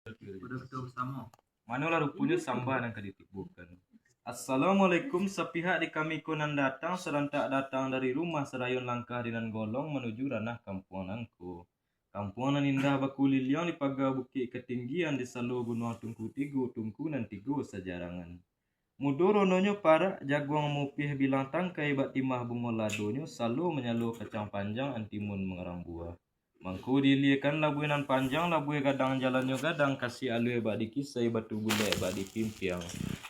Udah betul sama. Manolah rupanya sambah dan keditik bukan. Assalamualaikum, sepihak di kami kunan datang serentak datang dari rumah serayun langkah dengan golong menuju ranah kampunganku. Kampungan indah baku liliang di pagar bukit ketinggian di selu gunung tungku tigu tungku dan tigu sejarangan. Mudo rononyo para jaguang mupih bilang tangkai bat timah bunga ladonyo selalu menyalu kacang panjang antimun mengerang buah. Mangku diliakan labuinan panjang labui gadang jalannya gadang kasih alue bak dikisai batu gulek bak dipimpiang.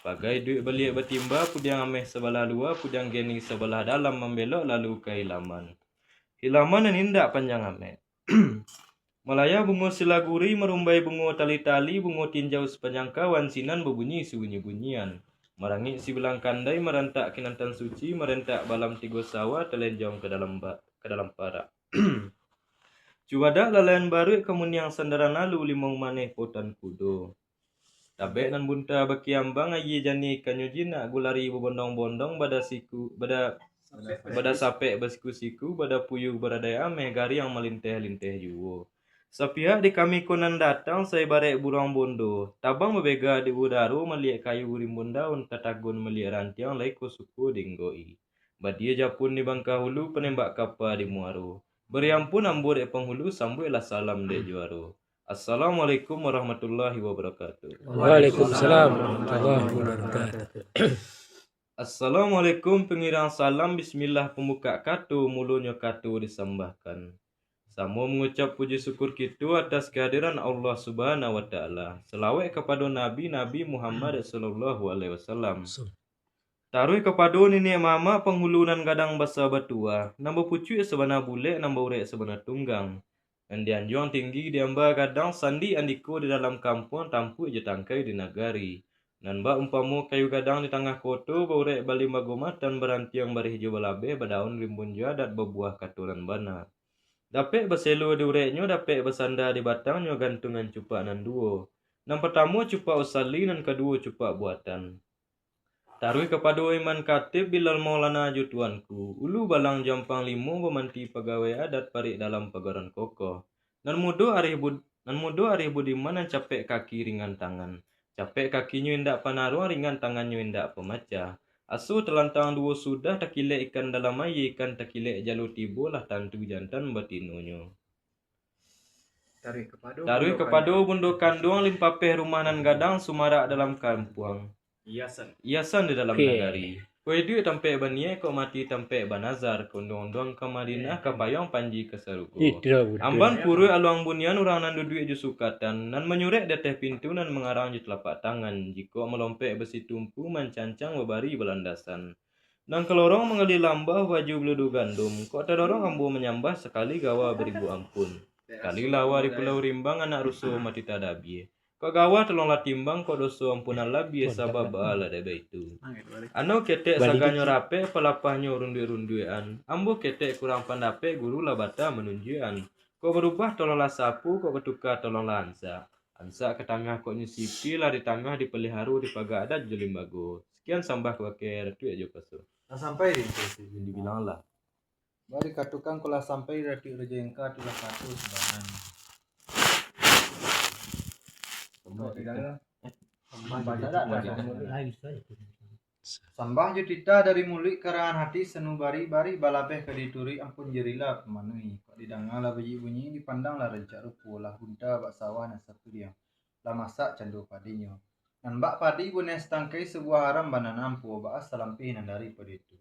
Bagai duit beliak bertimba pudiang ameh sebelah luar pudiang geni sebelah dalam membelok lalu ke hilaman. Hilaman dan indak panjang ameh. Malaya bungo silaguri merumbai bungo tali-tali bungo tinjau sepanjang kawan sinan berbunyi sebunyi-bunyian. Marangik si belang kandai merentak kinantan suci merentak balam tigo sawah telenjong ke dalam parak. Cuadak lalayan baru kemuniang sandaran lalu limong maneh potan kudo. Tabek nan bunta bakiambang ayi jani kanyujina gulari bondong-bondong bada sapek basiku-siku bada puyuh beradai ameh gari yang melinteh-linteh juwo. Sepihak di kami kunan datang saya barek burang bondo. Tabang berbega di udaro meliak kayu rimbun daun tatagun meliak rantiang laiko suku dinggoi. Badia japun di bangka hulu penembak kapal di muaro. Beri ampun ambo dek penghulu sambuilah salam dek juaro. Assalamualaikum warahmatullahi wabarakatuh. Waalaikumsalam warahmatullahi wabarakatuh. Assalamualaikum pengirang salam bismillah pembuka katu mulunyo katu disembahkan. Samo mengucap puji syukur kita atas kehadiran Allah Subhanahu wa taala. Selawat kepada Nabi Muhammad sallallahu alaihi wasallam. Tarui kepada nenek mama penghulunan gadang basa batua. Nambah pucuk sebana bule nambah urek sebana tunggang. Andi anjuang tinggi diamba gadang sandi andiko di dalam kampung tampu je tangkai di nagari. Nan ba umpamu kayu gadang di tengah koto baurek bali magomatan berantiang bari hijau balabe badaun rimbun jadat berbuah katuran bana. Dapek berselu di ureknya, dapek bersandar di batangnya gantungan cupak nan duo. Nan pertama cupak usali, nan kedua cupak buatan. Tarui kepada iman katib bilal maulana jutuanku. Ulu balang jampang limo memanti pegawai adat parik dalam pagaran kokoh. Nan mudo arih budiman nan capek kaki ringan tangan. Capek kakinya indak panaruang ringan tangannya indak pemacah. Asu telantang dua sudah takilek ikan dalam air ikan takilek jalur tibo lah tantu jantan batinonyo. Tarui kepada bundo kandung limpapeh rumahan gadang sumarak dalam kampung. Iasan di dalam negari. Kue duit tampe banie kau mati tampe banazar kondong-dong ke Madinah ke payung panji ke Sarugo. Amban puru aluang bunian orang nan duit ju sukatan nan menyurek deteh pintu nan mengarang di telapak tangan jika melompek besi tumpu mencancang bebari belandasan. Nan kelorong mengali lambah baju beludu gandum kok terdorong ambo menyambah sekali gawa beribu ampun. Kali lawa di pulau rimbang anak rusuh mati tadabi. Kok gawa tolonglah timbang kok doso ampunan labi sabab bala debe itu. Ano ketek saganyo rape pelapahnya runduan. Ambo ketek kurang pandape guru labata menunjuan. Kok berubah tolonglah sapu kok bertukar tolonglah ansa. Ansa ke tengah kok nyusipi lah di tengah dipeliharu di pagar adat Jolimbago. Sekian sambah ke ratu aja pasu. Sampai di Dibilang lah. Bari katukan kula sampai rati rejengka tulah katu sebanan. Sambah jutita dari mulik kerahan hati senubari bari balabeh kedituri ampun jerila pemanui. Kok didangala bayi bunyi dipandanglah rencak rupu lah hunta bak sawah na satu dia. Lah masak candu padinya. Nan bak padi bunes tangkai sebuah haram banan ampu bak salampi nan dari peditu.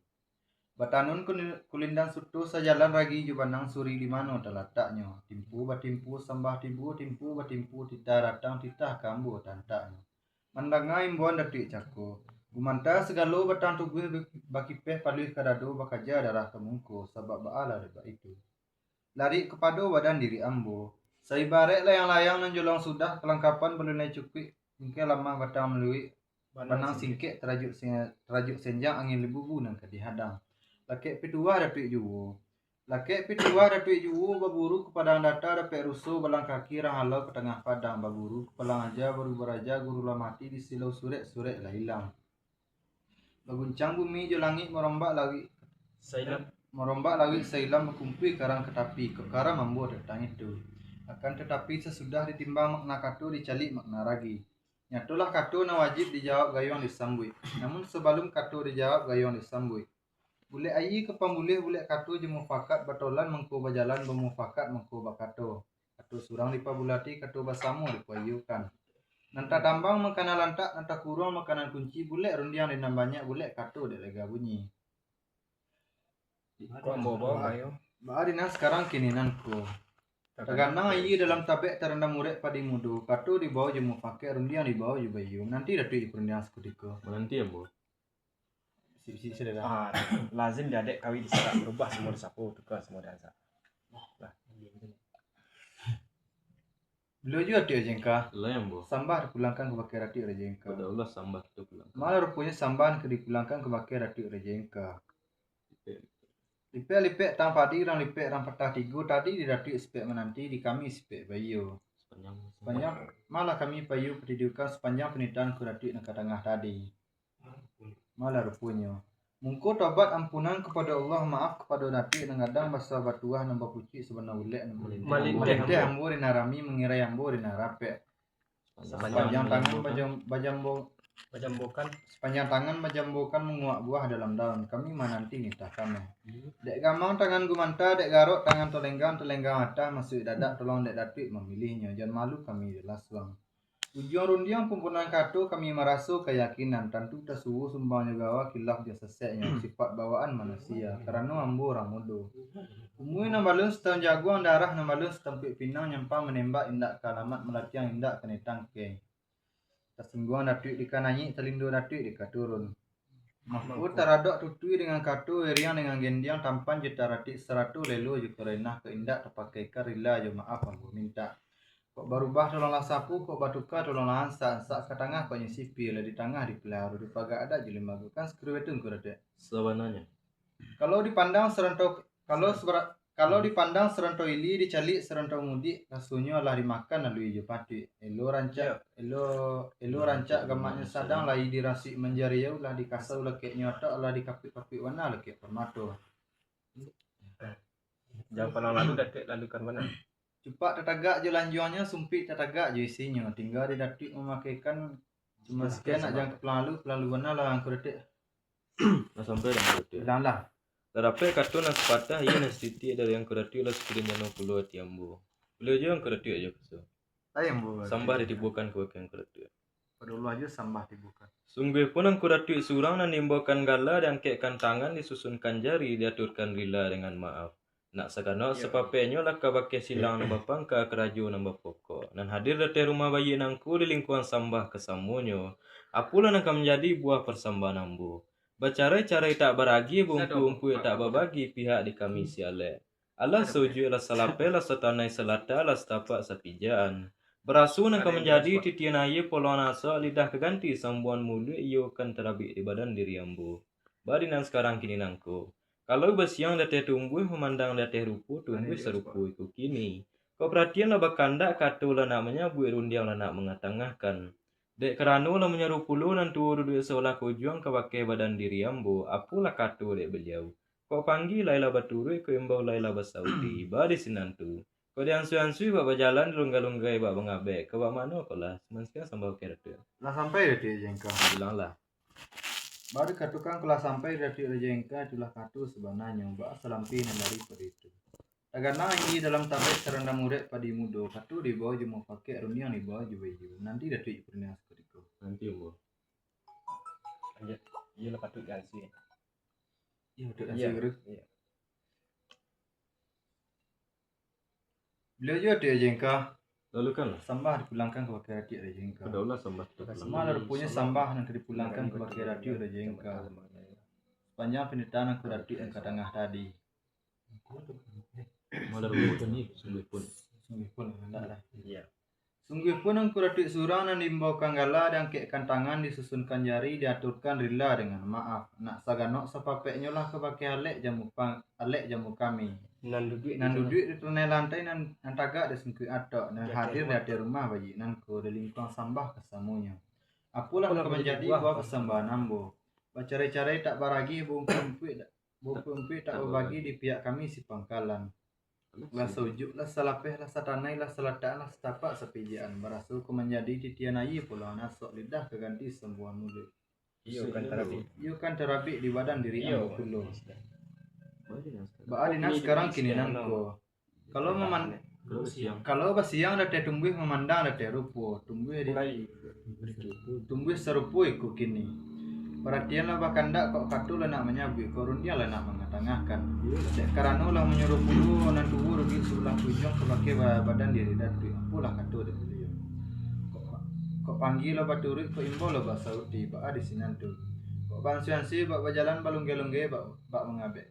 Batanun kulindang sutu sejalan ragi jubanang suri di mano terletaknya. Timpu batimpu sambah timpu batimpu tita ratang titah kambu tantaknya. Mandangai imbuan detik cako. Gumanta segalo batang tubuh bakipeh paluh kadado bakaja darah temungku sebab baala deba itu. Lari kepada badan diri ambo. Saibarek layang-layang nanjolong sudah kelengkapan belunai cukik. Mungkin lama batang meluik. Banang singkek terajuk senjang angin lebubu nang kadihadang. Lakek pitua datuk juwu berburu kepada data dapat rusuh balang kaki rahalau ke tengah padang berburu kepalang aja baru beraja guru lah mati di silau surek lah hilang. Berguncang bumi jo langit merombak lagi sailam berkumpi karang ketapi ke karang membuat datang itu. Akan tetapi sesudah ditimbang makna katu dicalik makna ragi. Nyatulah katu na wajib dijawab gayung disambui. Namun sebelum katu dijawab gayung disambui. Boleh ayi ke pambulih boleh katu je mufakat batolan mengko bajalan bermufakat mengko bakato. Katu surang dipabulati katu basamu dipayukan. Nanta tambang makanan lantak, nanta kurang makanan kunci, boleh rundiang dinam banyak, boleh katu dek lega bunyi. Kok mau bawa ayo? Baadina sekarang kini nanku. Tergantung ayi dalam tabek terendam murid padi mudu, katu di bawah jemu pakai, rundiang di bawah juga bayum. Nanti datu di perundiang sekutiko. Nanti ya, Bu. Si sudah. Lazim diadek kawin diserak berubah semua disapu tukar semua dansa. Beliau juga dia jengka. Lah yang, Bu. Sambah dipulangkan ke pakai rati oleh jengka. Pada Allah sambah itu pulang. Malah rupanya sambahan ke dipulangkan ke pakai rati oleh jengka. Lipek tang padi rang lipek rang patah tiga tadi di rati spek menanti di kami spek bayu. Sepanjang malah kami payu pendidikan sepanjang penitaan ke rati nak tengah tadi. Malah rupanya. Mungko tobat ampunan kepada Allah, maaf kepada Nabi nengadang basa batuah nambah puci sebenar ulek malinteh ambo dinarami mengira ambo dinarape. Sepanjang tangan bajambokan menguak buah dalam daun. Kami mananti nitah kami. Dek gamang tangan gumanta, dek garok tangan telenggang mata masuk dadak tolong dek datuk memilihnya. Jangan malu kami adalah suang. Ujung rundiang pembunuhan katu kami merasu keyakinan tentu tersuwu sumbangnya gawa kilaf dia seseknya sifat bawaan manusia karena ambu orang mudo. Umui nambalun setahun jaguang darah nambalun setempik pinang nyampa menembak indak kalamat melatiang indak kene tangke. Tersingguang datuk dikananyi telindu datuk dikaturun. Mahfud teradok tutui dengan katu eriang dengan gendiang tampan jeta ratik seratu lelu jukorenah ke indak terpakai karila jo maaf ambu minta. Kok barubah tolonglah sapu, kok batuka tolonglah ansa ke tengah kok nyisipi, lah di tengah di pelahara, di pagar ada jadi magukan skru itu engkau ada. Sebenarnya. Kalau dipandang serantau ili dicalik serantau mudi, kasunya lah dimakan lalu hijau pati. Elo rancak gamaknya sadang lah dirasi menjariau lah dikasau lah kek nyotok lah dikapik-kapik warna lah kek permato. Jangan pernah lalu kan mana? Cepat tetagak je lanjuannya, sumpit tetagak je isinya. Tinggal di datik memakaikan cuma sekian nak jangan pelalu benar lah angkur detik. Nah sampai dah detik. Bilang lah. Terapai katu nas patah ia nas titik dari yang kurati lah sekiranya 60 tiambu. Beliau je yang kurati aja keso. Ayam bu. Sambah ditibukan ke yang kurati. Dulu aja sambah dibuka. Sungguh pun ang kurati surang dan nimbakan gala dan kekkan tangan disusunkan jari diaturkan rila dengan maaf. Nak sakano sepapenya lah kabake silang nambah pangka keraju nambah pokok. Dan hadir dari rumah bayi nangku di lingkungan sambah kesamunyo. Apulah nangka menjadi buah persambahan ambu. Bacarai-carai tak beragi bungku-bungku tak berbagi pihak di kami siale. Allah setuju lah salape lah setanai selata lah setapak sapijaan. Berasu nangka menjadi titian aye polon asa lidah keganti sambuan mulut iyo kan terabik di badan diri ambu. Badinan sekarang kini nangku. Kalau besiang dateh tumbuh memandang dateh rupu tumbuh serupu iku kini. Kau perhatian lah bakandak katu lah nak menyabu rundiang lah nak mengatangahkan. Dek kerano lah menyerupu lu nantu duduk seolah kujuang kepakai badan diri ambo. Apulah katu dek beliau. Kau panggil Laila Baturui, kau imbau Laila Basaudi. Badi sinantu. Kau diansu-ansu bak berjalan lunggai-lunggai bak mengabek. Kau bak mana kau lah? Semangat sambal kereta. Lah sampai detik jengka. Bilang lah. Baru katukan kelas sampai dari jengka itulah katu sebenarnya mbak selampi dari itu. Karena ini dalam tablet serendam murid padi mudo katu di bawah jemu pakai runia di bawah juga nanti dari pernah seperti itu. Nanti bu. Lanjut. Iya lah patut gansi. Iya betul gansi. Iya. Beliau juga dia jengka. Lalu kan Sambah dipulangkan ke pakai radio ada jengka. Daulah sambah. Semua punya sambah yang dipulangkan ke pakai radio ada jengka. Sepanjang penelitian aku radio yang tengah tadi. Malah rumput ni sungguh pun enggak lah. Iya. Sungguh pun ang kuratik surang dan dimbaukan gala dan kekkan tangan disusunkan jari diaturkan rila dengan maaf. Nak saganok sepapeknya lah ke pakai alek jamu kami. Nan duduk di tunai lantai nan tagak di sengkui atok nan hadir di rumah bayi nan ko di lingkungan sambah kesamunya. Apulah ke menjadi buah persembahan ambo. Bacarai-carai tak baragi bungku empuk tak berbagi di pihak kami si pangkalan. lah sujuk lah salapeh lah satanai lah selataan lah setapak sepijaan berasul ku menjadi titian ayi pula nasok lidah keganti sembuhan mulut. Iyo kan terapi. Iyo kan terapi di badan diri Iyo. ambo kulo. Ba Oh, adina sekarang kini nanko. Kalau kalau siang dah teh tumbuh memandang dah teh rupo tumbuh di tumbuh serupu iku kini. Perhatian lah bahkan dak kok katu lah nak menyabui korun dia lah nak mengatangahkan. Dek karano lah menyuruh puluh nan tubuh rugi sebelah ujung sebagai badan diri dan tu apulah katu dek beliau. Kok panggil lah baturi kok imbo lah bahasa uti ba di sinan tu. Kok bansuan si bak berjalan balungge-lungge bak mengabek.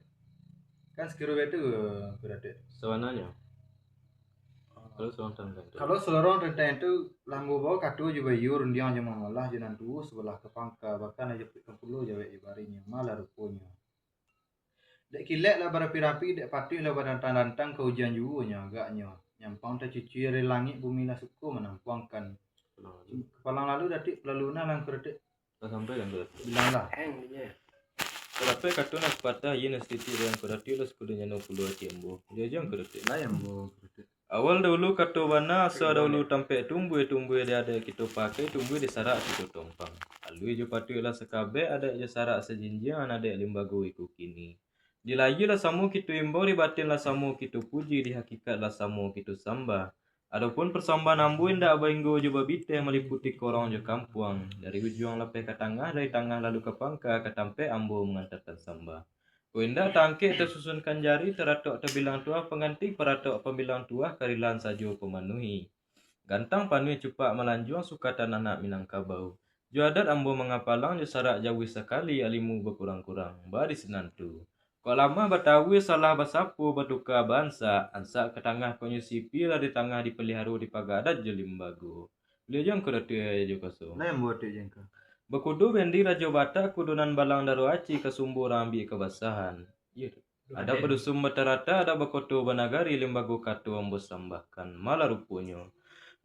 Kan sekiru betu berarti. Sewananya. Kalau seorang tangga. Kalau seluruh rentang itu lambu bawa katu juga yur dia aja malah jalan tu sebelah ke pangka bahkan aja ke pulau jawa ibarinya malah rupanya. Dek kilek lah berapi-rapi dek patih lah berantang-antang ke hujan juga agaknya. Nyampang tercuci dari langit bumi lah suku menampangkan. Kepala lalu datik pelaluna lang kertik Sampai kan berarti. bilang lah. Tapi katu nak patah ye nastiti dengan kerati lah sekudanya 60 cembo. Jajang kerati. Layam bu kertik. Awal dahulu katu bana asa dahulu tampe tumbuh dia ada kita pakai tumbuh di sarak kita tompang. Alui je patu lah sekabe ada je sarak sejinjian ada limbago iku kini. Dilayu lah samu kita imbau di batin lah samu kita puji di hakikat lah samu kita sambah. Adapun persambahan ambu indah bainggo je babite meliputi korang je kampuang. Dari ujung lepe ke tengah, dari tengah lalu ke pangka ke tampe ambu mengantarkan sambah. Kuinda tangke tersusunkan jari teratok terbilang tua pengganti peratok pembilang tua karilan sajo pemenuhi. Gantang panui cepat melanjung sukatan anak Minangkabau. Jo adat ambo mengapalang jo sarak jauh sekali alimu berkurang-kurang. Bari senantu. Kok lama batawi salah basapu berduka bansa. Ansak ke tengah konyusipi lah di tengah dipeliharu di pagadat je limbago. Beliau jang keratu jo kaso. Layam buat tu jengka. Bekudu bendi rajo bata kudunan balang daru aci ke sumbu rambi kebasahan. Ada pedusum batarata ada bekoto banagari limbago katu ambos sambahkan. Malah rupunyo.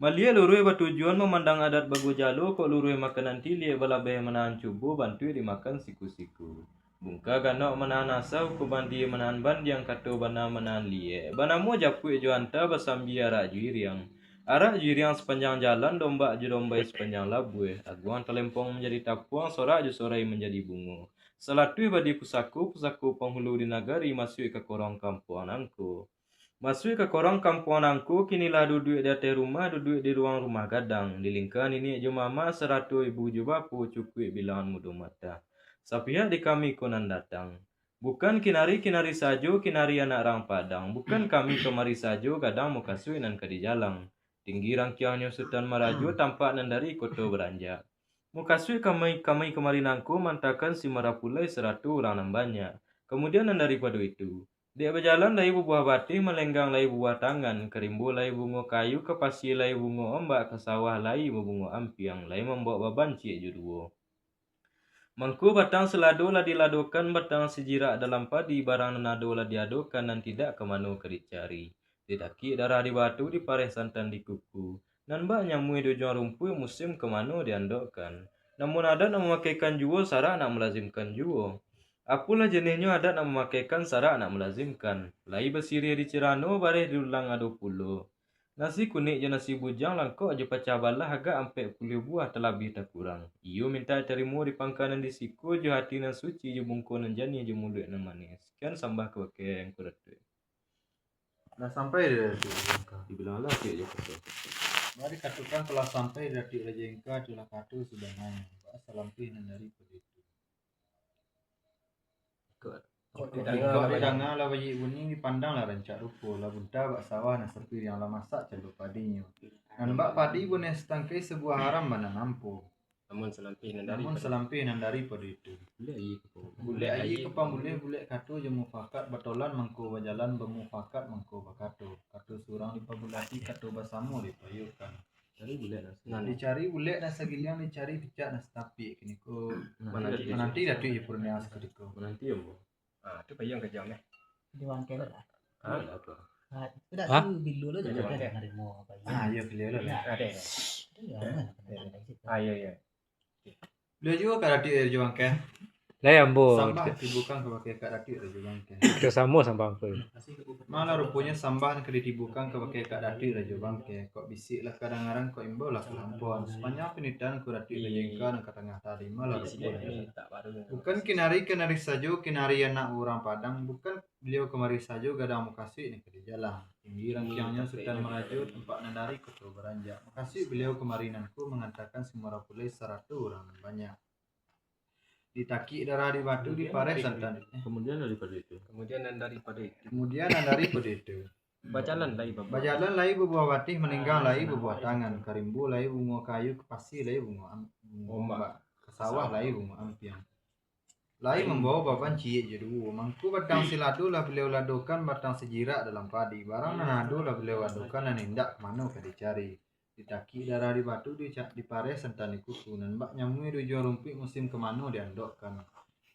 Malia lurui bertujuan memandang adat bagu jalo kok lurui makanan tilie balabe menahan cubu bantui dimakan siku-siku. Bungka ganok menahan asau kubandi menahan bandi yang katu bana menahan lie. Banamu japui joanta basambi arak juiriang. Arak jiriang sepanjang jalan, domba ju dombai sepanjang labue. Aguang telempong menjadi tapuang, sorak ju sorai menjadi bungo. Selatui badi pusaku penghulu di nagari masuk ke korong kampuan angku. Masuk ke korong kampuan angku, kinilah duduk di atas rumah, duduk di ruang rumah gadang. Di lingkar ini ju mama, seratu ibu ju bapu, cukui bilangan mudu mata. Sapihak di kami konan datang. Bukan kinari-kinari sajo, kinari anak orang padang. Bukan kami kemari sajo, gadang muka sui nan kadi jalang. Tinggi rangkiangnya Sultan Maraju tampak nan dari koto beranjak. Mukasui kami kemari nangku mantakan si marapulai 100 orang nan banyak. Kemudian nan daripada itu, dia berjalan dari buah batih melenggang dari buah tangan, kerimbu dari bunga kayu ke pasir dari bunga ombak ke sawah dari bunga ampiang, dari membawa baban cik juduo. Mangku batang selado lah diladokan batang sejirak dalam padi barang nanado lah diadokan dan tidak kemana kericari. Didaki darah di batu di pareh santan di kuku. Nan bak nyamui dojong rumpui musim kemana diandokkan. Namun adat nak memakaikan juo sarak nak melazimkan juo. Apalah jenisnya adat nak memakaikan sarak nak melazimkan. Lai bersiri di Cirano bareh diulang 20. Nasi kunik je nasi bujang langkok je pecah balah agak ampe 10 buah terlebih tak kurang. Iyo minta terima di pangkalan di siku je hati nan suci je bungku nan jani je mulut nan manis. Sekian sambah ke yang kuratu. Dah sampai dia tu jengka. Dibilang lah cik je kata. Mari katukan telah sampai dari Rejengka telah katu sudah nanya. Assalamualaikum dari itu. Kok dengar lah bayi bunyi dipandang lah rancak rupo lah bunta bak sawah na sepi yang lah masak celuk padinya. Dan bak padi bunes tangkai sebuah haram mana nampu. Namun selampih nan dari pada itu. Bule ayi kepang bule katu je mufakat batolan mangko berjalan bermufakat mangko bakatu. Katu surang dipabulati katu basamu dipayukan. Cari bule Nah, dicari bule dan segiliang dicari picak dan setapi kini ko menanti datu ipurnya sekadiko. Menanti ya bu. Ah, tu payung kejam Di wangkel lah. Apa? Sudah tu bilu lo jadi kan nerimo apa ya. Ah, iya beliau lah. Ada. Ya. Ah, iya. Beliau juga kada di juang kan. Lah ambo. Sambah ditibukan ke pakai kak datuk raja bangke. Kita sama sampai apa? Malah rupanya sambah ke ditibukan ke pakai kak datuk raja bangke. Kok bisik lah kadang-kadang kok imbau lah kelampuan. Sepanjang penitan ku datuk raja engka dan ke tengah tadi malah rupanya. Bukan kinari saja kinari anak orang Padang. Bukan beliau kemari saja gadang mukasih ini ke di jalan. Tinggi rangkiangnya Sultan Merajo tempat nandari ketua beranjak. Makasih beliau kemarinanku mengatakan semua pulai 100 orang banyak. Ditaki darah di batu di pare santan. Kemudian daripada itu. Kemudian daripada itu Kemudian dari itu. bacalan lai bapak. Bajalan lai bebuah batih meninggal lai bebuah tangan. Karimbu lai bunga kayu kepasi lai bunga ombak. Kesawah lai bunga ampiang. Lai membawa baban ciek jedu. Mangku batang siladu lah beliau ladukan batang sejirak dalam padi. Barang nanado lah beliau ladukan dan hendak kemana ke dicari. Ditaki darah di batu di pare santan di kuku. Dan mbak nyamui di jual rumpik musim kemana diandokkan.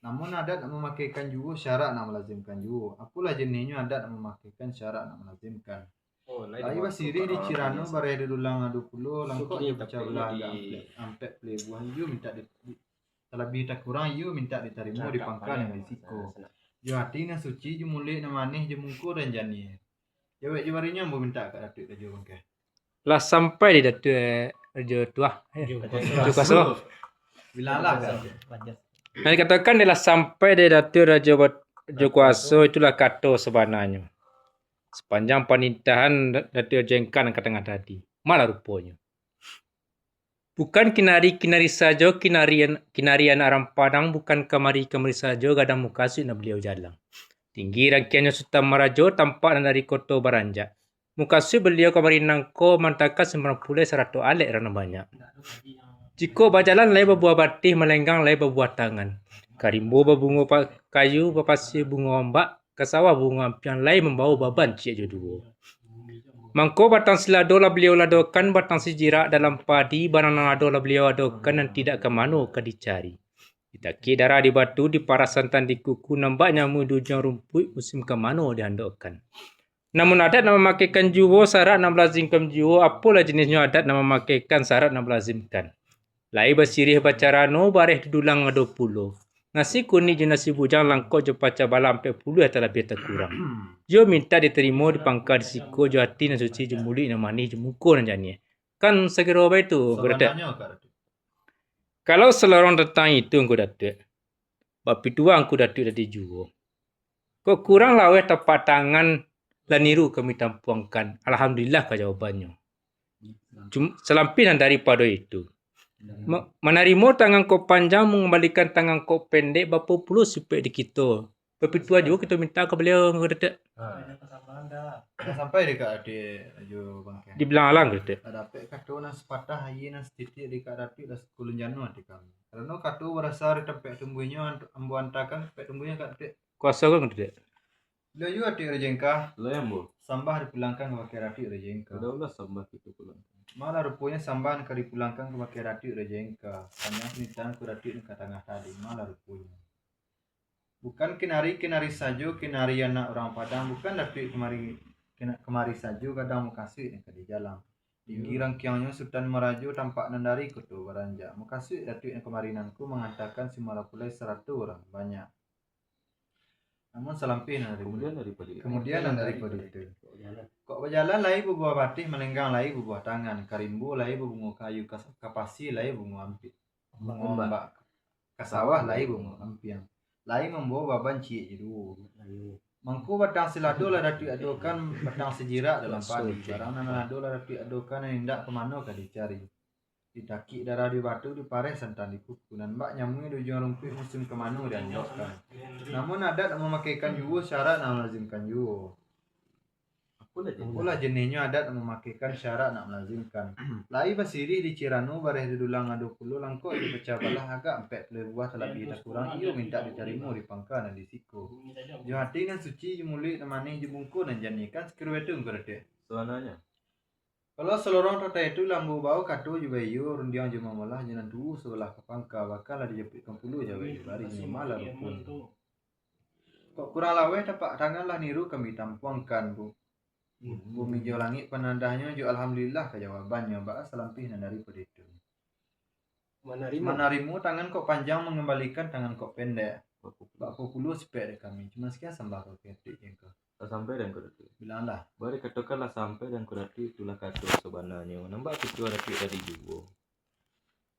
Namun adat nak memakaikan juwo syarat nak melazimkan juwo. Apalah jenisnya adat nak memakaikan syarat nak melazimkan. Oh, lai Lai basiri di Cirano bare dulang adu pulo langkok je pecah belah ampek play buah you minta terlebih tak kurang you minta diterima di pangkal yang risiko. Jo hati na suci je mulik na manis je mungkur dan jani. Jawab je barinya mau minta kat datuk ke jo bangke. Lah sampai di datu raja tua. Jukaso. Bilalah kan. Nah, dikatakan adalah sampai di datu raja Jukaso itulah kata sebenarnya. Sepanjang pernikahan datu jengkan ke tengah tadi. Malah rupanya. Bukan kinari saja kinarian orang Padang, bukan kemari saja gadang mukasih na beliau jalan. Tinggi rangkiannya Sultan Merajo tampak dari kota Beranjak. Mukasih beliau kemari nangko mantakan 90 100 alek rana banyak. Jika berjalan lai berbuah batih melenggang lai berbuah tangan. Karimbo berbunga kayu berpasir bunga ombak. Kesawah bunga ampiang lai membawa baban cik jodoh. Mangko batang silado lah beliau ladokan batang sejirak dalam padi barang nado lah beliau adokan dan tidak ke mana ke dicari. Ditaki darah di batu di paras santan di kuku nampaknya mudujang rumput musim ke mana dihandokkan. Namun adat nak memakaikan juwo syarat nak melazimkan juwo apalah jenisnya adat nak memakaikan syarat nak melazimkan. Lai bersirih bacarano bareh dulang 20. Nasi kuning je nasi bujang langkau je pacar balam 40 atau lebih tak kurang. Jo minta diterima di pangkal risiko jo hati na suci je mulik na manis je muka na jani. Kan segera apa itu? Sebenarnya kat datuk. Kalau selorong tentang itu aku datuk. Bapi tua aku datuk dari juo. Kok kurang lah weh tepat tangan lah niru kami tampuangkan. Alhamdulillah ke jawabannya. Selampinan daripada itu. Menerima tangan kau panjang mengembalikan tangan kau pendek berapa puluh supaya di kita. Bapi tua juga kita minta ke beliau aku datuk. Dah sampai dekat adik jo bangke. Di belang alang datuk. Ada pek kato na sepatah hayi na setitik dekat datuk dah 10 janu adik kami. Karena kato berasa di tempat tumbuhnya ambu antakan tempat tumbuhnya kat adik. Kuasa kan datuk. Dia juga adik rejengka Lah yang bu. sambah dipulangkan ke pakai datuk rejengka. Udah sambah itu pulang. Malah rupanya sambah nak dipulangkan ke pakai datuk rejengka. Hanya penitan ke datuk ke tengah tadi malah rupanya. Bukan kinari saja kinari anak orang Padang, bukan datuk kemari saja kadang mukasih yang di jalan. Tinggi rangkiangnya Sultan Merajo tampak nandari ketua beranjak. Mukasih datuk yang kemarinanku mengatakan semula pulai 100 orang banyak. Namun selampin Kemudian daripada itu. itu. Kok berjalan lai berbuah batih melenggang lai berbuah tangan. Karimbo lai berbunga kayu kapasi lai bunga ampit. Ombak. Kesawah lai bunga ampiang. Lai membawa baban ciek jedu. Mangku batang silado lah datuk adokan batang sejirak dalam padi. Barang nanado lah datuk adokan yang hendak kemana ke dicari. Ditaki darah di batu di pare santan di kuku. Dan mbak nyamui di ujung rumput musim kemana diandokkan. Namun adat memakaikan juwo syarat nak melazimkan juwo. Apalah jenisnya adat memakaikan syarat nak melazimkan. Lai basiri di Cirano bareh di dulang 20 langkok di pecah balah agak 40 buah terlebih tak kurang iyo minta diterima di pangkal dan di siku. Jo hati nan suci je mulik dan manis je bungku dan janikan sekiru itu engkau datuk. Sebenarnya. Kalau selorong tata itu lambu bau kato juga iyo rundiang je mamalah jalan dulu sebelah ke pangkal bakal lah dijepitkan puluh jawa di baris malah rupun. Kok kurang lawe tapak tangan lah niru kami tampuangkan bu. Bumi jauh langit penandahnya jo alhamdulillah ke jawabannya bahas selampih daripada itu. Menarimu tangan kok panjang mengembalikan tangan kok pendek. Bak puluh sepek kami. Cuma sekian sembah kok ketik jengka. Sampai dan kurati. Bilanglah. Bari katakanlah sampai dan kurati itulah kata sebenarnya. Nampak itu ada tadi juga.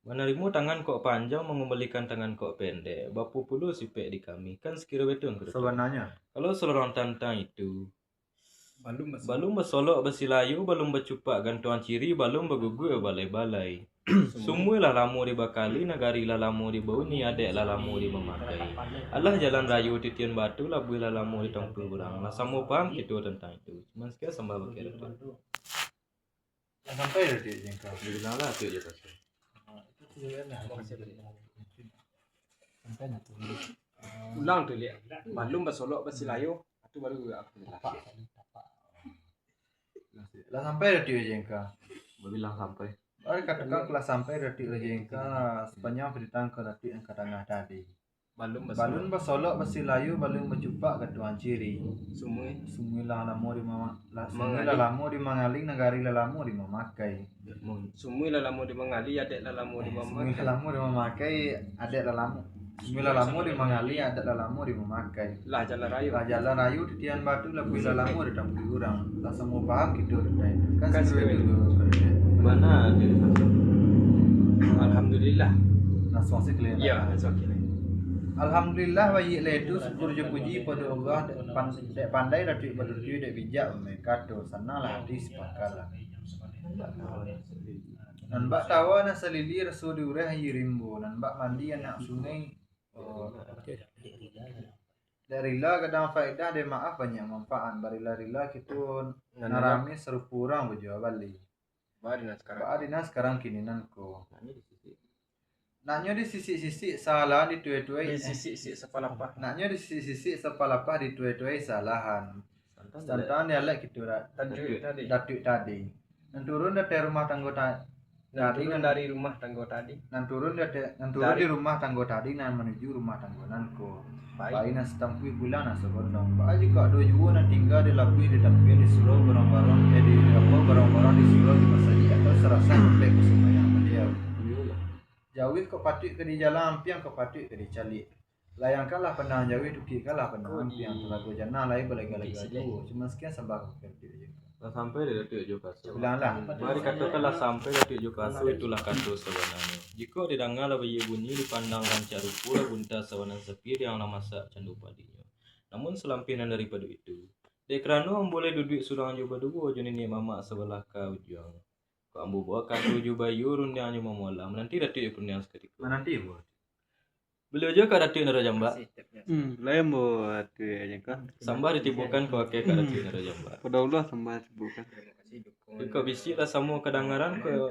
Menarimu tangan kok panjang mengembalikan tangan kok pendek. Bapu puluh sipek di kami. Kan sekira betul kurati. Sebenarnya. Kalau seorang tantang itu balum bersolok bersilayu, balum bercupak gantuan ciri, balum bergugur balai-balai. Semua lah lamu di bakali, nagari lah lamu di bauni, adek lah lamu di memakai. Allah jalan rayu titian batu, labu lah lamu di tongpul berang. Lah sama paham gitu tentang itu. Cuman sekian sambal bakir itu. Sampai ada dia jengka. Bilang lah tu je pasal. Ulang tu lihat. Balum bersolok bersilayu, itu baru aku bilang. Lah sampai ada dia jengka. Bilang sampai. Bari katakan kelas sampai ada dia jengka sepanjang beritan ke rati yang kadang tadi. Balun bersolok bersilayu, balun bercupak ketuan ciri. Semua lah lamu di mama, semua lah lamu di mangaling, negari lah lamu di memakai. Semua lah lamu di mengali, adek lah lamu di Semua memakai. lah lamu di memakai, adek lah lamu. Semua lah lamu di mangali, adek lah lamu di memakai. Lah jalan rayu. Lah jalan rayu titian batu lah bisa lamu di tampil kurang. Lah semua paham gitu kan Kan sesuai sesuai. dulu kerja. Mana dia pasal? Alhamdulillah. Nah suasi kalian. Ya, okay. Alhamdulillah wa yi'laitu syukur je puji pada Allah dek pandai dek berdiri dek bijak mereka tu sanalah hadis pakala. Nan bak tawa na salili rasul diurah yirimbo nan bak mandi anak sungai dari la kadang faedah de maaf banyak manfaat barila rila kitu narami seru kurang bejo bali. Adina sekarang kini nanko. Naknya di sisi-sisi salah di tuai-tuai. Di sisi sepalapah. Naknya di sisi-sisi sepalapah di tuai-tuai salahan. Santan dia lek gitu rat. Tadi. Datuk tadi. Nan turun dari rumah tangga tadi. Dari rumah tangga tadi. Nan turun di rumah tangga tadi nan menuju rumah tangga nanko. Baik nas tampui bulan nas gondong. Baik jika do juga nan tinggal di lapui di tapi di suruh barang-barang di apa barang-barang di suruh di pasaji atau serasa sampai ke semayang beliau. Jauh kau patut ke di jalan ampiang kau patut ke di calik. Layangkanlah pandang jauh duki kalah pandang ampiang telago jana lai balai-balai gaduh. Cuma sekian sembah kerja je. Sampai dia datuk jo kaso. Bilanglah. Mari katakanlah sampai datuk jo kaso itulah kato sebenarnya. Jika didengar bayi bunyi dipandang rancak rupa bunta sawanan sepi yang lama masak candu padinya. Namun selampinan daripada itu, dekrano boleh duduk surang jo berdua jo ni mama sebelah kau jang. Kau ambu bawa kato jo bayu rundang jo mamolam. Nanti datuk jo pun yang seketika. Nanti buat. Beliau je kak datuk nara jamba. Lain buat tu aja kan. Sambah ditibukan kau ke kak datuk nara jamba. Pada Allah sembah bukan. Kau bisi lah semua kedengaran kau.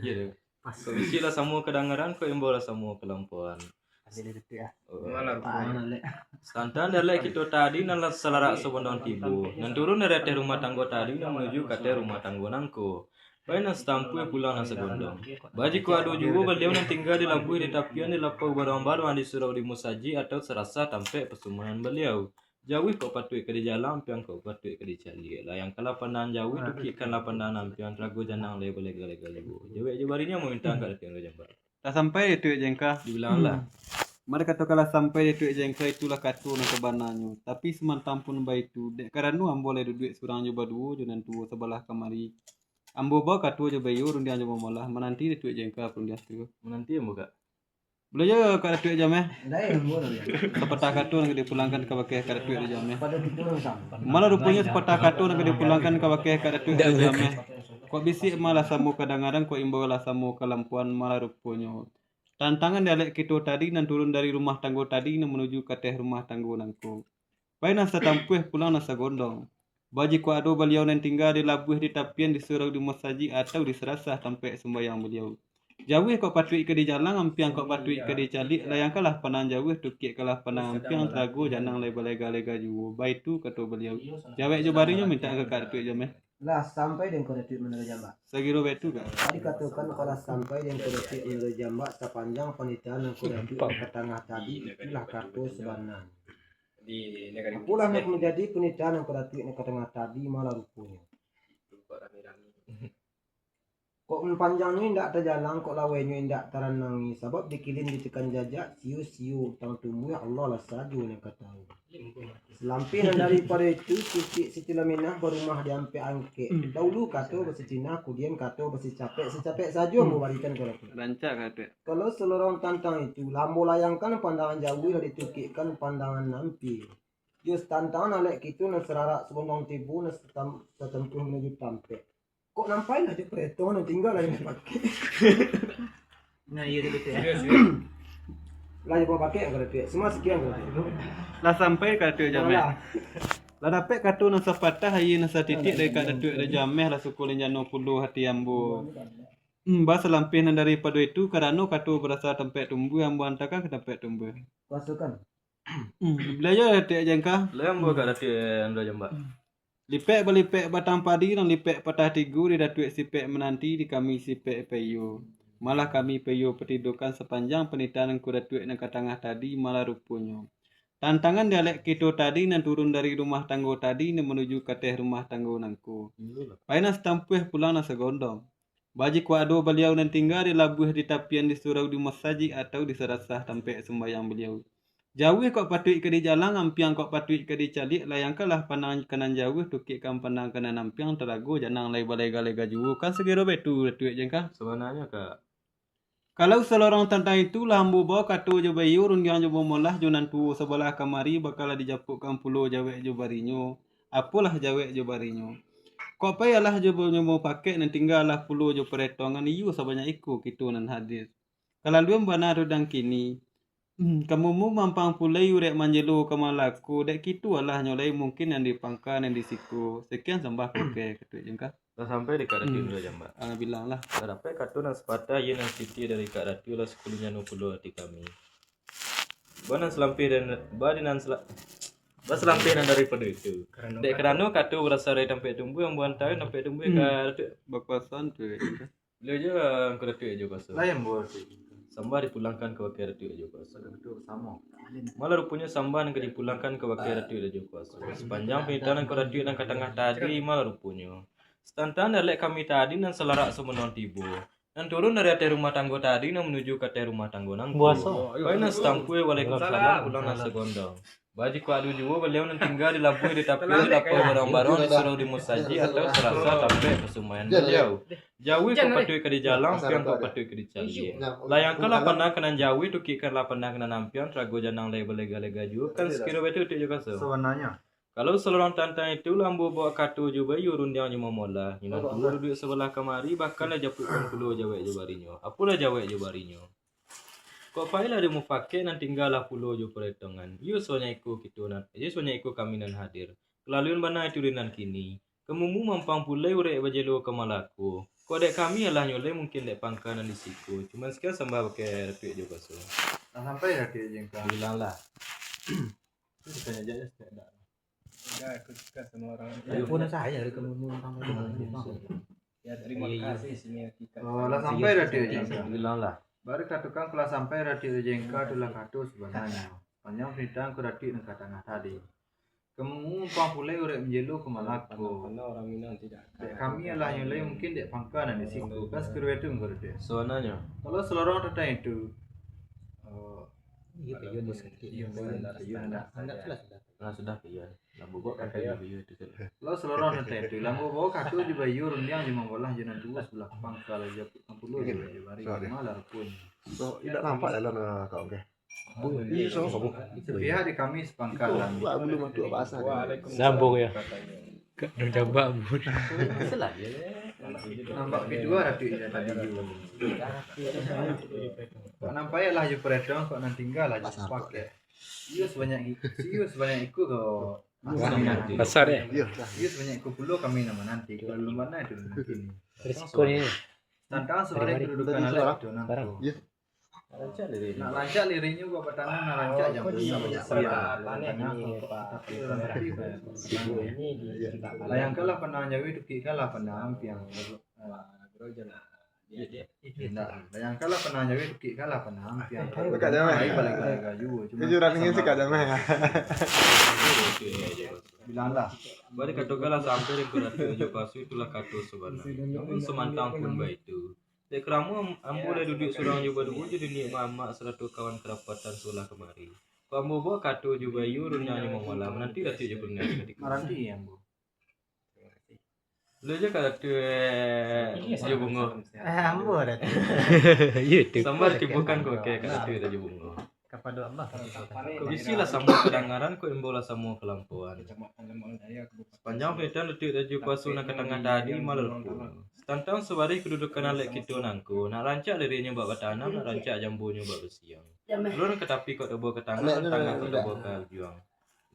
Iya. Kau bisi lah semua kedengaran kau imbalah semua kelampuan. Santan dari kita tadi nan selarak sebondong tibu. Nan turun dari rumah tangga tadi nan menuju ke rumah tangga nangko. Baik nan stampu pulang nan segondong. Baji ku adu juga beliau nan tinggal di labuh di tapian di lapau barang-barang di surau di musaji atau serasa tampe pesumahan beliau. Jauh kau patut ke di jalan, piang kau patut ke di cali. Lah yang kalah pandan jauh tu kikan lah pandan piang terago janang legal-legal ibu. Jauh barinya mau minta kat tiang jamba. Tak sampai itu jengka. Dibilang lah. Mari kata kalau sampai itu jengka itulah katu nak kebanannya. Tapi semantam pun baik tu. Dek karena ambo le duit surang jo badu jo nan tu sebelah kamari. Ambo bawa katu jo bayu rundian jo malah menanti itu jengka pun dia tu. Menanti yang buka. Boleh je kat tu jam Dai boleh ya. Sepatah katu nak dipulangkan ke pakai kat tu jam Pada dikurang sama. Malah rupanya sepatah katu nak dipulangkan ke pakai kat tu jam Kok bisik malah samu kadang-kadang kok imbau lah samu kelampuan malah rupanya. Tantangan dialek kita tadi nan turun dari rumah tangga tadi nan menuju ke teh rumah tangga nangku. Baik nasa tampuh pulang nasa gondong. Baji ku ado beliau nan tinggal di labuh di tapian di surau di masaji atau di serasah sampai sembahyang beliau. Jauh kok patut ke di jalan ampiang kok patut ke di calik layangkanlah panang jauh tukik kalah panang ampiang terago janang lega-lega juga. Baik tu kata beliau. Jawab je barinya minta ke kat tu jam Lah sampai dan kodetik menurut jambak. Sagiro betu kan. Tadi katakan kalau sampai dan kodetik menurut jambak sepanjang penitaan yang kodetik ke tengah tadi itulah kartu sebenarnya. Di negara Pulang yang menjadi penitaan yang kodetik ke tengah tadi malah rupanya. Kok panjang ni ndak terjalan, kok lawenyo ndak taranangi. Sebab dikilin ditekan jajak, siu-siu tang tumbuh Allah lah saju ni kata. Selampinan daripada itu, Siti Laminah berumah di ampe angke. Dahulu kata bahasa Cina, kemudian kata bahasa capek. Secapek saja mau barikan kalau tu. Rancak kata. Kalau seluruh tantang itu, lambo layangkan pandangan jauh dan ditukikkan pandangan nampi. Just tantangan alek gitu nak serarak sebelum tibu nak setempuh menuju tampe. Kok nampai lah je kereta nak tinggal lah yang pakai. Nah, iya betul ya. Lah yang pakai kereta. Semua sekian kereta. Lah sampai kata jameh. Lah dapat kata nak sepatah hari nak setitik dekat datuk ada jameh lah suku lenjano puluh hati ambu. Bahasa lampinan daripada itu kerana kata berasa tempat tumbuh yang hantarkan ke tempat tumbuh. Pasukan. Belajar datuk jengkah. Lem buat kat datuk anda jambak. Lipek berlipek batang padi dan lipek patah tigu di datuk sipek menanti di kami sipek peyo. Malah kami peyo petidukan sepanjang penitaan ku datuk yang katangah tadi malah rupanya. Tantangan dialek kita tadi nan turun dari rumah tanggo tadi nan menuju ke teh rumah tanggo nangku. Paina setampuh pulang nasa gondong. Baji ku ado beliau nan tinggal di labuh di tapian di surau di masjid atau di serasah tempat sembahyang beliau. Jauh kok patut ke di jalan, ampiang kok patut ke di calik, layangkanlah pandang kanan jauh, tukikkan pandang kanan ampiang, teragu janang lai balai-galega jauh, kan segera betul tuik jengkah. Sebenarnya kak Kalau selorong tentang itu lambu bawa katu je bayu rundiang je molah junan tu sebelah kamari bakal dijapukkan pulau jawek je barinyo. Apalah jawek je barinyo. Kok payalah je mau pakai nan tinggallah pulau je peretongan iu sebanyak iku kitu nan hadir. Kalau luem bana rodang kini kamu mu mampang pulai urek manjelo kamalaku dek kitu alah nyolai mungkin yang dipangkan yang disiku. Sekian sembah pakai ketu jengkah. dah sampai di kat datuk anda jambak. Bilang lah. Dah dapat kata nak sepatah ia nan siti dari kat datuk lah sekulnya no puluh hati kami. Banan selampir dan badinan selampinan daripada itu. Dek kerana kata berasa dari tempat tumbuh yang buan tahu tempat tumbuh kat datuk. Bapasan tu jengkah. Beliau je ke datuk aja kuasa. Lah yang buat Sambah dipulangkan ke wakil datuk aja kuasa. betul sama. Malah rupanya sambah yang dipulangkan ke wakil datuk aja kuasa. Sepanjang penitaan ke datuk dan ke tengah tadi malah rupanya. Setantan dalek kami tadi nan selarak semenon tibo. Dan turun dari atas rumah tanggo tadi nan menuju ke atas rumah tanggo nang. Buaso. Paina stampu waalaikumsalam pulang nang segondong. Baji ku adu jiwa beliau nan tinggal di labuh di tapian dapur barang-barang di surau di musaji atau serasa sampai kesumayan beliau. Jauh kau patui ke di jalan, piang kau patui ke di cali. Layang kala pandang kanan jauh tu kikar lah pandang kanan ampian trago janang lega-lega juga kan sekira betul tu juga so. Sebenarnya Kalau seluruh tantang itu lambu bawa katu juga yurun dia nyuma mola. Ina tu duduk sebelah kamari bakal japukkan pulau jawek jabarinya. Apalah jawek jabarinya. Kok payah dia mau pakai nan tinggallah pulau jo peretongan. Yo soalnya ikut gitu nan. Yo soalnya ikut kami nan hadir. Kelaluan bana itu nan kini. Kemumu mampang pulai urek bajelo kemalaku. Kok dek kami lah nyole mungkin dek pangkanan di siku. Cuman sekian sembah pakai retuik juga so. dah sampai dah dia jengkang. Bilang lah. Tanya aja tidak. Ya, aku suka sama orang. Telepon saya dari kamu Ya, terima kasih sini kita. Oh, lah sampai dah dia jengkang. Bilang lah. Baru katakan kalau sampai radio jengka itulah kata sebenarnya. Panjang cerita aku radio dan kata tadi. Kamu pang pulai urek menjelu ke Malako. Karena orang Minang tidak. Dek kami adalah yang lain mungkin dek pangkanan di situ. Kan sekiranya itu enggak ada. Soalnya. Kalau seluruh tentang itu. Iya kayak dia sakit. Nah sudah kian. Lambu bawa kakek bayu itu. Kalau seluruh tentang itu. Lampu bawa katu di bayu rundiang di Manggolah jangan dua sebelah pangkal aja 60 di bari malar pun. So, tidak nampak dalam kau ke? Iya, so sepihak di kami sepangkalan. Wah, belum ada bahasa. Sambung ya. Dah jambak bun. Salah ya. Nampak kedua radio ini tadi juga. Kok nampaknya lah je peredong kok nanti tinggal lah je pakai. Iya sebanyak itu kau. Pasar ya. Iya, Iya sebanyak itu puluh kami nama nanti. Kalau belum mana itu mungkin. Risiko ni. Tantangan sebenarnya kedudukan alat itu nanti. Iya. Lancar dari Nak lancak lirinya gua pertanyaan nak lancak jam Bayangkanlah pernah jawi tukik kalah pernah ampiang. Bayangkanlah pernah jawi tukik kalah pernah ampiang. Dekat jamai. Balik lagi juga. Kejuran ini sih kadang Bilanglah. Bari katogalah sampai di kuratu jo pasu itulah kato sebenarnya. Namun semantang pun baik itu. Dek keramu ambo dah duduk surang jo badu jadi ni mama seratu kawan kerapatan sulah kemari. Ko ambo bawa kato jo bayu runya nyo malam nanti dah tu jo pengen ketika. Maranti ambo. Lu je kato jo bungo. Ambo dah. Ya tu. Sambar tibukan ko ke kato dah jo bungo. Kepada Allah. Ko bisilah sama kedengaran ko imbola sama kelampuan. Sepanjang petan detik dah jo pasu nak ke tengah tadi malam. Tantang sebari kedudukan alek kita nangku. Nak rancak dirinya buat bertanam, nak rancak jambunya buat bersiang. Lurun ke tepi kau bawa ke tangan, tangan kau bawa ke juang.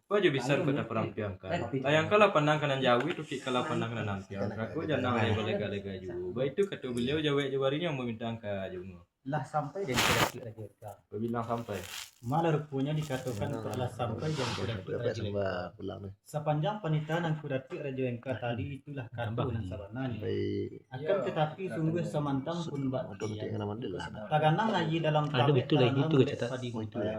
Apa aja bisa kau tak perampiangkan. Tayangkanlah pandang kanan jauh, tukik kalah pandang kanan nampiang. Aku jangan lagi lega-lega juga. Baik itu kata beliau jawab-jawarinya meminta angka juga. Lah sampai dan tidak lagi. Bilang sampai. Malah rupanya dikatakan telah sampai jam kudatik Dapat raja sembah pulang nih. sepanjang penitaan yang kudatik raja engkau tadi itulah kartu dan sabananya. Baik. Akan tetapi sungguh semantang pun bak Untuk dia. tinggal nama dulu. Taganang lagi dalam Ada betul lagi itu cetak.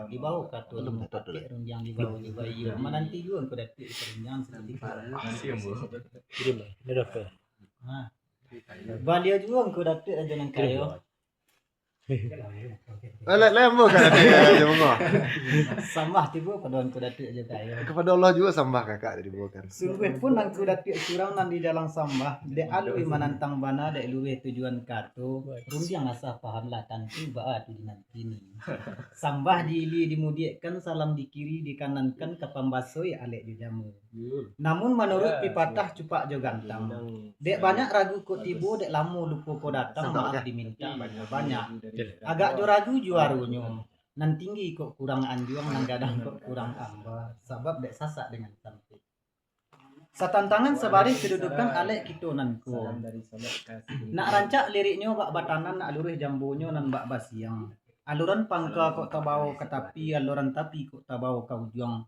di bawah kartu tatik runjang di bawah juga iya. Menanti juga kudatik runjang seperti itu. Masih bu. Kirim lah. Ini dapat. Nah, balia juga kudatik raja nang kayo. Lembu kan dia bungo. Sambah tiba paduan kudatik raja kayo. Kepada Allah juga sembah kakak dari bukan. Sungguh pun nang kudatik curang nan di dalam sambah de alui manantang bana de luwe tujuan kartu rundiang asah paham lah tantu baa tu dinantini sambah diili dimudiakan salam di kiri dikanankan ke pambasoi alek di jamu namun menurut pipatah cupak jo gantang dek banyak ragu ko tibo dek lamu lupa ko datang maaf diminta banyak agak jo ragu juarunyo nan tinggi kok kurang anjuang nan gadang kok kurang amba sebab dek sasak dengan sampai satantangan sebari kedudukan alek kita nanku nak rancak liriknya bak batanan nak luruh jambonyo nan bak basiang aluran pangka kok tabawo ke tapi aluran tapi kok tabawo ke ujung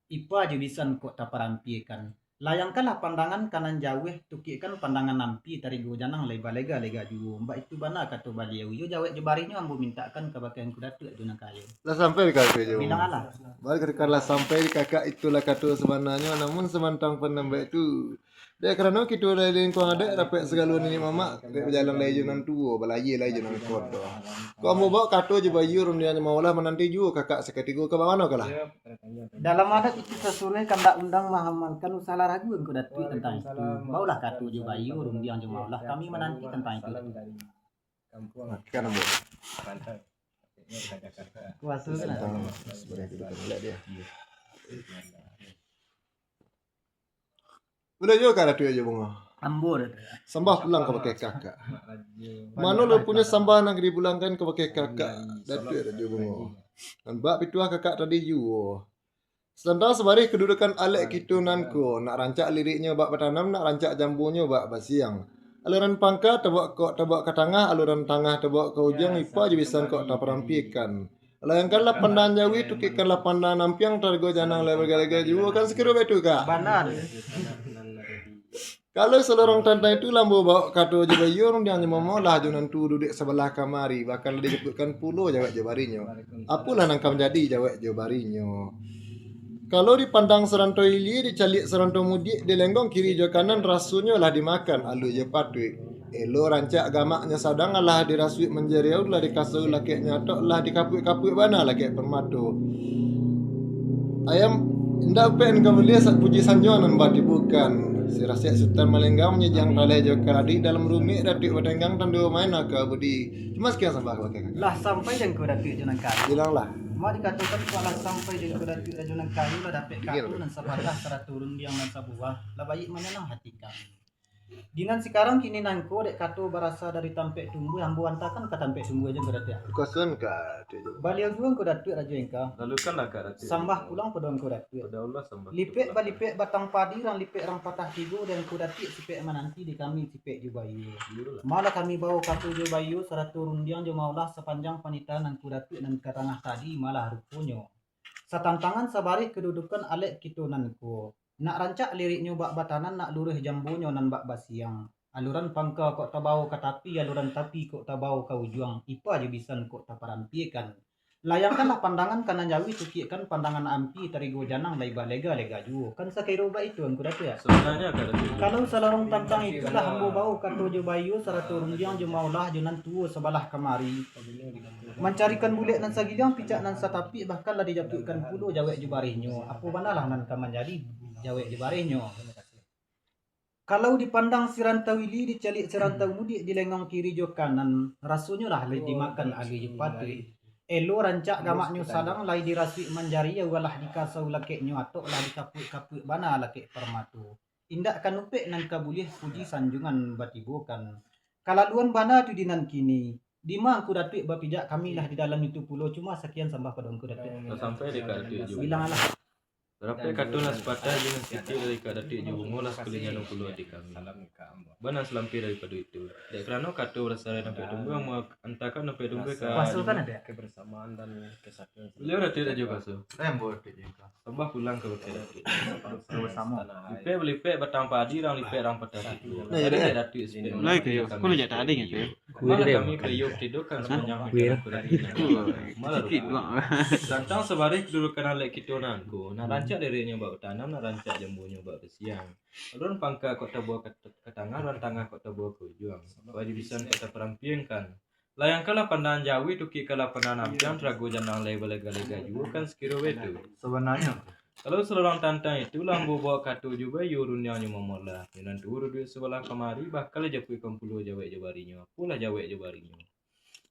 ipa je bisan kok taparampikan layangkanlah pandangan kanan jauh tukikan pandangan nampi tari go janang lega lega ju mbak itu bana kata baliau yo jawek jebarinya ambo mintakan ke bagian kudatuk juna kayu Lah sampai di kakak itu. bilang alah Balik ketika sampai di kakak itulah kata sebenarnya namun semantang penambah itu dia kerana kita dah lingkuang ada dapat segala ni mama dia berjalan lagi nan tua balaye lagi nan kodo. Kau mau bawa kata je bayu dia mau lah menanti juga kakak seketiga ke mana kalah. dalam adat itu sesuruh kandak undang mahamalkan usaha ragu yang kudatuk tentang itu baulah katu je bayu rumbiang je maulah kami menanti tentang itu Kan ambo. kuasa kan Sebenarnya kita lihat dia. Boleh juga kan tu aja bunga. ambur Sambah pulang ke pakai kakak. Mana lo punya sambah nak dipulangkan ke pakai kakak. Datu ada juga bunga. Dan bab pituah kakak tadi juga. Sedangkan sebari kedudukan alek kita nanko nak rancak liriknya bab bertanam nak rancak jambunya bab basiang. Aluran pangka tabak ke tengah, aluran tengah tabak ke ujung ipa je bisa kok tak perampikan. Layangkanlah pandangan jawi tukikanlah pandangan nampiang targo janang level galega juga kan sekira betul kak. banar Kalau seorang tanda itu lambo bawa kado je bayu orang dia hanya memolah junan tu duduk sebelah kamari bakal dijemputkan pulo jawab jabarinyo. Apalah nangkam jadi jawab jabarinyo. Kalau dipandang serantau ili dicalik serantau mudik dilenggong kiri jo kanan rasunya lah dimakan alu je patui. Elo rancak gamaknya sadang lah dirasui menjeriau lah dikasau lah kek nyatok lah dikapuk-kapuk bana lah kek permato. Ayam indah pen kamulia saat puji sanjuan bati bukan. Si Rasyid Sultan Malenggam menyejang talai jo kaladi dalam rumik datuk bertenggang tandu main ke budi. Cuma sekian sampai pakai kakak. lah sampai dan kudatuk juna kayu Bilanglah. mau dikatakan kalau sampai dan kudatuk juna kayu lah dapat katu dan sabarlah serat turun dia dan sabuah lah baik mana nang hati kami dinan sekarang kini nangko dek katu berasa dari tampek tumbuh yang buantakan ke tampek tumbuh aja kudatuk Kuasun kak. baliau juga kudatuk raja engkau Lalu kan lah kak. sambah pulang pedon kudatuk Pada Allah sambah. lipek balipek batang padi dan lipek rang patah tigo dan kudatik sipek menanti di kami sipek jubayu malah kami bawa katu jubayu seratu rundiang jo maulah sepanjang panitan dan kudatik dan katangah tadi malah rupunyo satantangan sabari kedudukan alek kita nanku nak rancak liriknya bak batanan nak luruh jambonyo nan bak basiang aluran pangka kok tabau ke tapi aluran tapi kok tabau ke ujung ipa je bisan kok taparampikan Layangkanlah pandangan kanan jawi tukikan pandangan ampi tarigo janang lai balega lega juo. Kan sakiro ba itu angku datu ya. Sebenarnya agak ada Kalau selarong tantang itulah hambo bau kato jo bayu saratu rundiang jo maulah jo nan tuo sebelah kemari. Mencarikan bulik nan sagilang picak nan satapi bahkan lah dijatuhkan pulo jawek jo barinyo. Apa banalah nan kaman jadi jawek jo barinyo. Kalau dipandang sirantau ili dicalik sirantau mudik di lengang kiri jo kanan rasunya lah dimakan agi jo patu. Elo rancak gamaknyo sadang lai dirasui manjari ya walah dikasau lakeknyo atok lah dikapuk-kapuk bana lakek permatu. Indak kanupek nan kabulih puji sanjungan batibokan. Kalaluan bana tu dinan kini. Dima angku datuk bapijak kami lah di dalam itu pulau cuma sekian sambah pada angku datuk. sampai dekat datuk juga. Bilang alah. Berapa katuna sepatah dengan sikit dari datuk juga ngolah sekalinya 60 adik kami. Bana selampir daripada itu. Dek kerana kata berasal dari tumbuh mau antakan sampai tumbuh ke Pasukan ada. Kebersamaan dan kesatuan. beliau datuk dah juga so. Embor tu jengka. Tambah pulang ke Bukit Datuk. Bersama. Lipe belipe batang padi orang lipe orang petani itu. Nah, ya, dah. Datuk sebenarnya. Lai ke yo. Kau nak tak ada gitu. Malah kami kriuk tidur kan sepanjang hari. Malah Sikit doang. Tantang sebarik dulu kenal lek kita nanku. Nak rancak dirinya buat tanam, nak rancak jambunya buat bersiang. Orang pangka kota buah ke tengah, orang tengah kota buah ke ujung. Wajibisan kota perampiangkan. Layangkanlah pandangan jawi tuki kala pandangan ampiang ragu janang lega-lega juga kan sekiro itu. Sebenarnya Kalau seorang tantang itu lambu bawa katu juga yurunnya memolah. Yang turun duit sebelah kemari bakal japui kempuluh jawek jabarinya. Pula jawek jabarinya.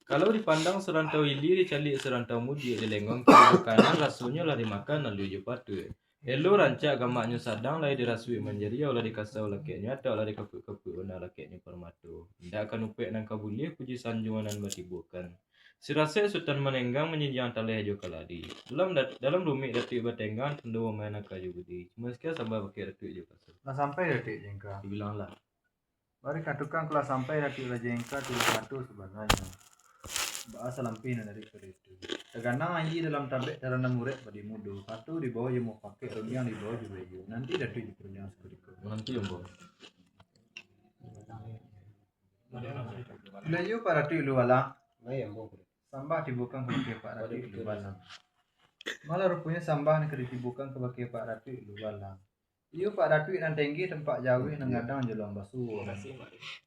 Kalau dipandang serantau ili dicalik serantau mudi di lenggong kiri kanan rasunya lah dimakan lalu jepatu. Elo rancak gamaknya sadang lah dirasui menjadi olah dikasau lakeknya atau olah dikapuk-kapuk benar lakeknya permatu. Tidak akan upek nang kabulih puji sanjungan dan batibukan. Sirase sultan menenggang menyinjang taleh jo kaladi. Dalam rumit datuk batenggang tendu main akayu budi. Cuma sekian sampai pakai datuk jo pasal. lah sampai detik jengka. Dibilanglah. Bari katukan kelas sampai detik lah jengka tu satu sebenarnya. Bahasa lampin dari itu. Terkadang anji dalam tabek terana murid pada mudu. Satu di bawah yang mau pakai rundiang di bawah juga yo. Nanti datuk di rundiang seperti itu. Nanti yang bos. Layu para tu lu wala. Mai ambo. Sambah dibukan ke Pak Ratu lu wala. Malah rupanya sambah nak dibukan ke Pak Ratu lu wala. Iyo Pak Ratu nan tinggi tempat jauh nang gadang jelong basu.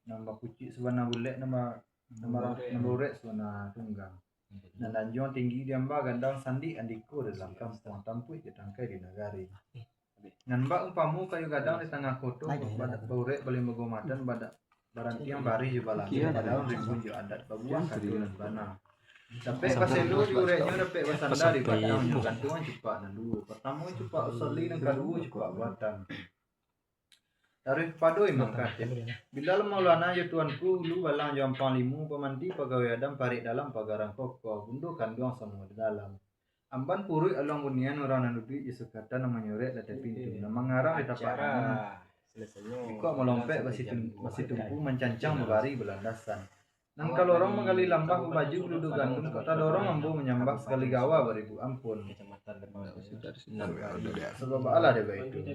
Nambah kucing sebenarnya bulat nama urek sebenarnya tunggang. Dan lanjut tinggi diamba gandang sandi andiko dalam kampung tampui ke tangkai di negari. Nambah umpamu kayu gadang di tengah koto badak baurek balik megomatan badak barantiang bari juga lagi padahal ribuan jo adat babuang katulan bana. Sampai paselu diureknya dapat bersandar di padang jo gantungan cepat nan dulu. Pertama cepat usali dan kedua cepat buatan. Tarif padoi mangkat. Bila Maulana ya tuanku lu balang jampang limu pemanti pegawai adam parik dalam pagaran kokoh bundo kanduang semua di dalam. Amban purui along bunian orang nanubi isukatan nama nyorek data pintu. Nama ngarang di tapak angin. Kok melompek masih tumpu mencancang membari belandasan. Nang kalau orang menggali lambah baju duduk gandum kota dorong mampu menyambak sekali gawa beribu ampun. Sebab Allah deba itu.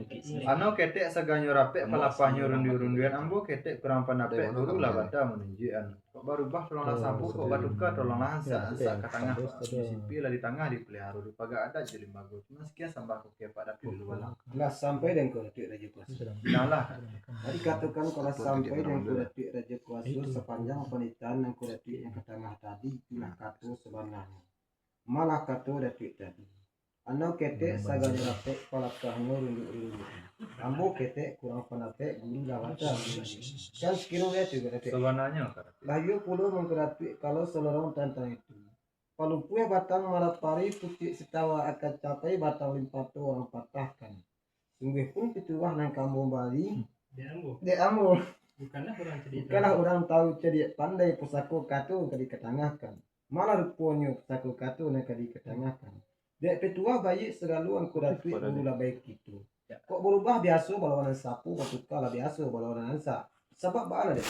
Ano ketek saganyo rapek palapahnya rundu-runduan ambo ketek kurang panapek guru lah bata menunjukan. Kok baru bah tolonglah sapu kok batuka tolonglah ansa ke tengah sipi lah di tengah dipelihara di paga ada jadi bagus. Cuma sekian sambah ke pada dulu balang. Lah sampai dan kau datuk raja kuasa. Nalah. Tadi katakan kalau sampai dan kau datuk raja kuasa sepanjang penitan yang kau datuk yang ke tengah tadi itulah kata sebenarnya. Malah kata datuk tadi. Ano ketek sagan rapek palakahnya rundu-rundu. Ambo ketek kurang panapek guru gawata. Kan sekilo ya juga datuk. Sebenarnya Layu puluh menggeratui kalau selorong tantang itu. Palupue batang malapari putih setawa akan capai batang limpatu orang patahkan. Sungguh pun pituah nang kampung Bali. De ambo. Bukanlah orang tahu cedik pandai pusako katu ke diketengahkan. Malah rupanya pusako katu nak diketengahkan. Dek petua bayi selalu angku datui mula baik itu. Kok berubah biasa balawanan sapu patuka lah biasa balawanan ansa. Sebab bala dek.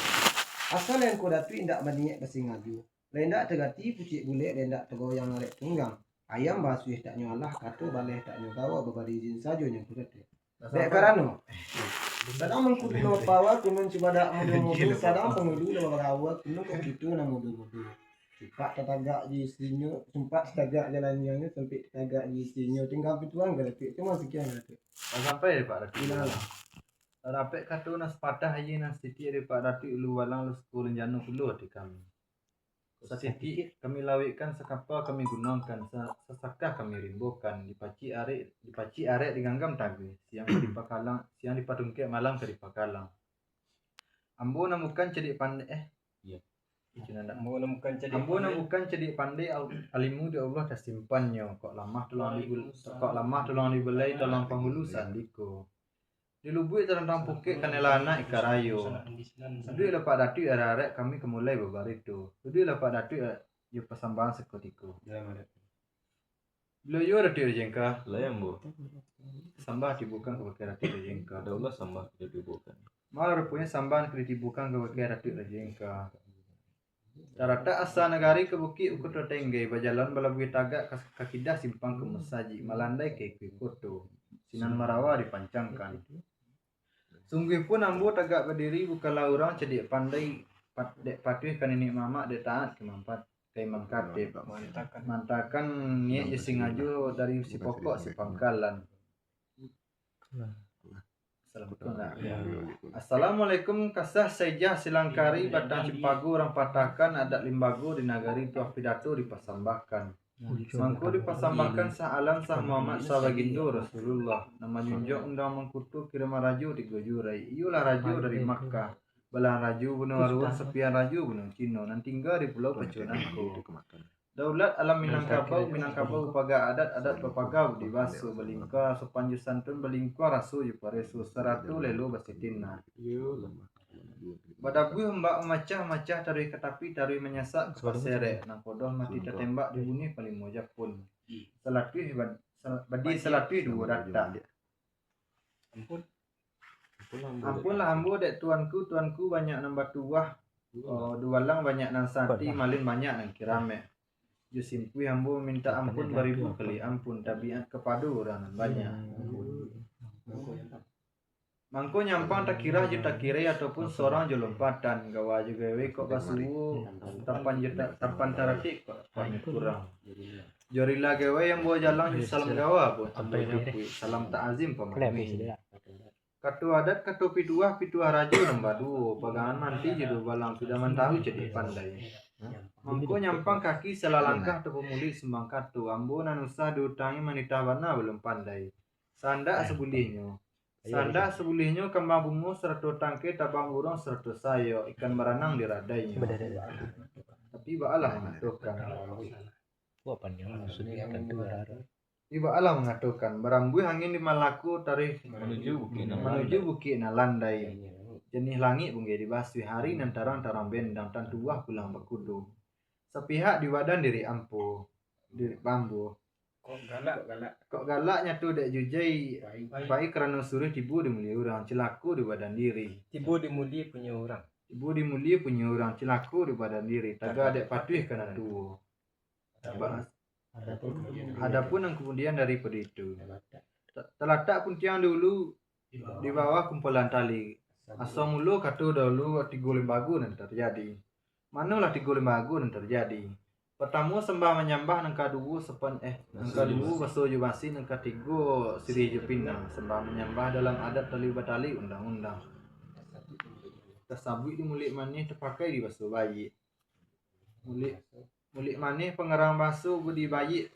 Asal yang kau datui indak maniak besi ngaju. Lendak tergati pucik bulik lendak tergoyang ngalek tunggang. Ayam basuh tak nyolah kata baleh tak nyogawa berbari izin saja yang kau datui. Dek karano. Kadang mengkudu nama pawa kunun cuba dak mudu-mudu. Kadang pengudu nama rawa kunun kau itu nama mudu-mudu. Pak tetagak di sinyo, sempat tetagak jalannya sampai tetagak di sinyo tinggal pituan ke Datuk. Cuma sekian Datuk. Sampai Pak Datuk. Bila Rapek kata nas patah aja nas titik dari Pak Datuk lu walang lu sekolah janu dulu di kami. Setitik kami lawikan sekapa kami gunakan sesakah kami rimbokan dipaci arek diganggam tagu siang di pakalang siang di patungke malam ke di pakalang. Ambo namukan cedik pandai Ambo namukan cedik pandai alimu di Allah dah simpannya kok lamah tulang dibelai tolong penghulu sandiko. Di lubuk terentang pukit kanelana ikarayo. Sudi dapat Datuk arek kami kemulai babaritu. Sudi dapat Datuk yo pasambangan sekotiko. Bila yo Datuk jengka, Layang bu. sambah dibukan ke bakar Datuk jengka. Daulah sambah jadi bukan. Malah rupanya sambahan kena dibukan ke bakar Datuk jengka. Tarata asa negari ke bukit ukut tenggai bajalan balabui tagak kakidah simpang ke mesaji malandai ke koto. Sinan marawa dipancangkan. Sungguh pun ambo tagak berdiri bukanlah orang cedik pandai dek patuh kan ini mama dek taat kemampat Imam Khatib mantakan niat je ngaju dari si pokok si pangkalan. Assalamualaikum kasah sejah silangkari batang cipagu orang patakan adat limbagu di nagari tuah pidato dipasambahkan. Mangku dipasambahkan sah alam sah Muhammad sah baginda Rasulullah. Nama junjung undang mengkutu kirim raju di gojurai. Iyulah raju dari Makkah. Belah raju bunuh Arun, sepian raju bunuh Cino. Nan tinggal di pulau Pecunanku. Daulat alam Minangkabau paga adat papagau di basu belingka sepanju santun belingka rasu juparesu seratu lelu basitina. Badabu mbak memacah dari ketapi dari menyasak ke pasere nang kodoh mati tertembak dibunyi paling mojak pun. Selatih badi selatih dua data. Ampunlah ambo dek tuanku banyak nambah tuah. Dua lang banyak nang sati malin banyak nang kirame. Jusimpu ambo minta ampun beribu kali ampun tabiat kepada orang banyak. Mangko nyampang tak kira ataupun seorang je lompatan gawa je gawe kok basuh tapan taratik kok kurang. Jorila gawe yang bawa jalan di salam gawa buat salam takazim pemahami. Katu adat katu pituah raju nombor 2 pagangan manti je balang sudah tahu jadi pandai. Mangko nyampang kaki salah langkah tu pemuli sembang katu ambo nanusah diutangi manita warna belum pandai. Sanda sebulihnya kembang bungu serta tangke tabang burung serta sayo ikan berenang di radainya. Tapi baalah mengatakan berambuh angin di Malaku tarikh menuju bukit nalandai. Jenih langit bungge dibasui hari nan tarang bendang tan tuah pulang berkudu. Sepihak di wadan diri ampu diri bambu. Kok galaknya tu dek jujai baik kerana suruh tibu dimuli orang cilaku di badan diri. Tibu dimuli punya orang cilaku di badan diri. Taga dek patuh kena tu. Adapun yang kemudian daripada itu terletak pun tiang dulu di bawah kumpulan tali. Asal mulu katu dahulu 3 lembagu dan terjadi. Manalah 3 lembagu dan terjadi. Pertama sembah menyembah nang kadua nang kadua basuh jubasi nang ketiga siri jepinang sembah menyembah dalam adat tali batali undang-undang. Tersabut dimulik manih terpakai di basuh bayi. Mulik manih pengerang basuh budi bayi.